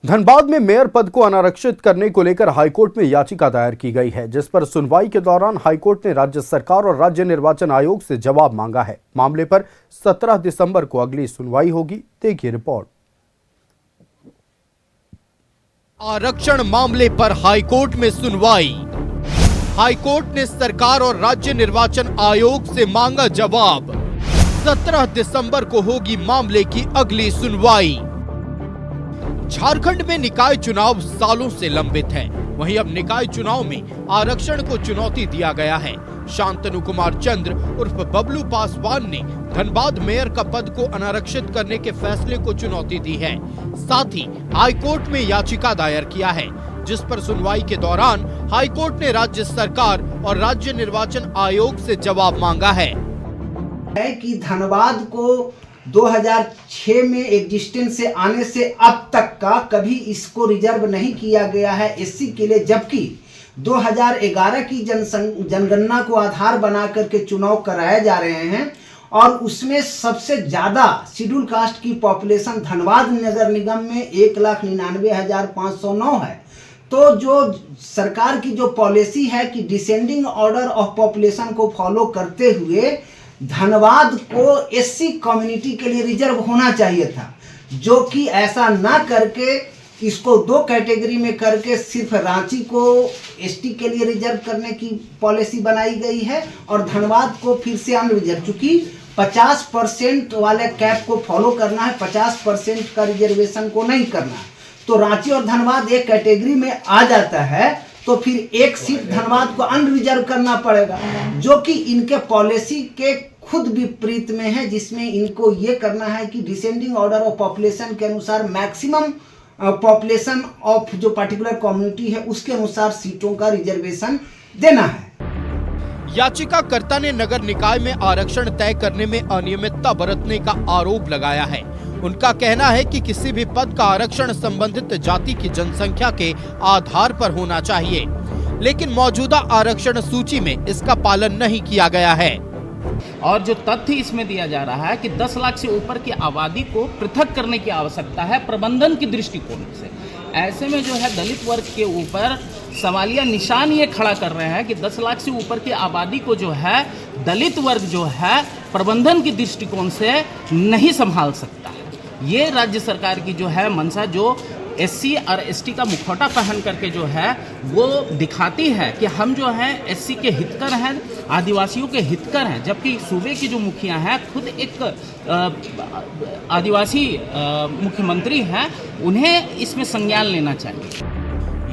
धनबाद में मेयर पद को अनारक्षित करने को लेकर हाईकोर्ट में याचिका दायर की गई है, जिस पर सुनवाई के दौरान हाईकोर्ट ने राज्य सरकार और राज्य निर्वाचन आयोग से जवाब मांगा है। मामले पर 17 दिसंबर को अगली सुनवाई होगी। देखिए रिपोर्ट। आरक्षण मामले पर हाईकोर्ट में सुनवाई। हाईकोर्ट ने सरकार और राज्य निर्वाचन आयोग से मांगा जवाब। 17 दिसंबर को होगी मामले की अगली सुनवाई। झारखंड में निकाय चुनाव सालों से लंबित है, वहीं अब निकाय चुनाव में आरक्षण को चुनौती दिया गया है। शांतनु कुमार चंद्र उर्फ बबलू पासवान ने धनबाद मेयर का पद को अनारक्षित करने के फैसले को चुनौती दी है। साथ ही हाईकोर्ट में याचिका दायर किया है, जिस पर सुनवाई के दौरान हाईकोर्ट ने राज्य सरकार और राज्य निर्वाचन आयोग से जवाब मांगा है कि धनबाद को 2006 में एग्जिस्टेंस से आने से अब तक का कभी इसको रिजर्व नहीं किया गया है एससी के लिए, जबकि 2011 की जनगणना को आधार बना करके चुनाव कराए जा रहे हैं और उसमें सबसे ज़्यादा शेड्यूल कास्ट की पॉपुलेशन धनबाद नगर निगम में 1,99,509 है। तो जो सरकार की जो पॉलिसी है कि डिसेंडिंग ऑर्डर ऑफ पॉपुलेशन को फॉलो करते हुए धनबाद को एससी कम्युनिटी के लिए रिजर्व होना चाहिए था, जो कि ऐसा ना करके इसको 2 कैटेगरी में करके सिर्फ रांची को एसटी के लिए रिजर्व करने की पॉलिसी बनाई गई है और धनबाद को फिर से अनरिजर्व, चूंकि 50% वाले कैप को फॉलो करना है, 50% का रिजर्वेशन को नहीं करना, तो रांची और धनबाद एक कैटेगरी में आ जाता है, तो फिर एक सीट धनबाद को अनरिजर्व करना पड़ेगा, जो कि इनके पॉलिसी के खुद विपरीत में है, जिसमें इनको ये करना है कि डिसेंडिंग ऑर्डर ऑफ पॉपुलेशन के अनुसार मैक्सिमम पॉपुलेशन ऑफ जो पर्टिकुलर कम्युनिटी है उसके अनुसार सीटों का रिजर्वेशन देना है। याचिकाकर्ता ने नगर निकाय में आरक्षण तय करने में अनियमितता बरतने का आरोप लगाया है। उनका कहना है कि किसी भी पद का आरक्षण संबंधित जाति की जनसंख्या के आधार पर होना चाहिए, लेकिन मौजूदा आरक्षण सूची में इसका पालन नहीं किया गया है। और जो तथ्य इसमें दिया जा रहा है कि 10 लाख से ऊपर की आबादी को पृथक करने की आवश्यकता है प्रबंधन की दृष्टिकोण से। ऐसे में जो है दलित वर्ग के ऊपर सवालिया निशान ये खड़ा कर रहे हैं कि 10 लाख से ऊपर की आबादी को जो है दलित वर्ग जो है प्रबंधन की दृष्टिकोण से नहीं संभाल सकता। ये राज्य सरकार की जो है मंशा, जो एससी और एसटी का मुखौटा पहन करके जो है वो दिखाती है कि हम जो हैं एससी के हितकर हैं, आदिवासियों के हितकर हैं, जबकि सूबे की जो मुखिया हैं खुद एक आदिवासी मुख्यमंत्री हैं, उन्हें इसमें संज्ञान लेना चाहिए।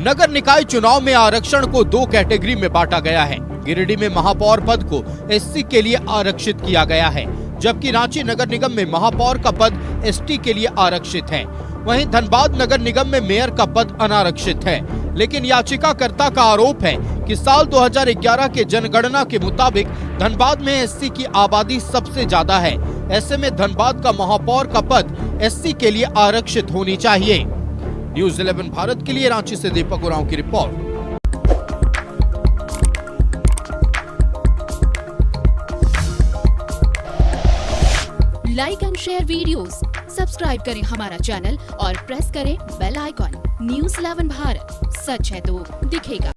नगर निकाय चुनाव में आरक्षण को 2 कैटेगरी में बांटा गया है। गिरिडीह में महापौर पद को एससी के लिए आरक्षित किया गया है, जबकि रांची नगर निगम में महापौर का पद एसटी के लिए आरक्षित है। वहीं धनबाद नगर निगम में मेयर का पद अनारक्षित है, लेकिन याचिकाकर्ता का आरोप है कि साल 2011 के जनगणना के मुताबिक धनबाद में एससी की आबादी सबसे ज्यादा है। ऐसे में धनबाद का महापौर का पद एससी के लिए आरक्षित होनी चाहिए। न्यूज़ 11 भारत के लिए रांची से दीपक उरांव की report. Like and share videos, subscribe करें हमारा चैनल और प्रेस करें बेल आइकॉन। न्यूज़ 11 भारत, सच है तो दिखेगा।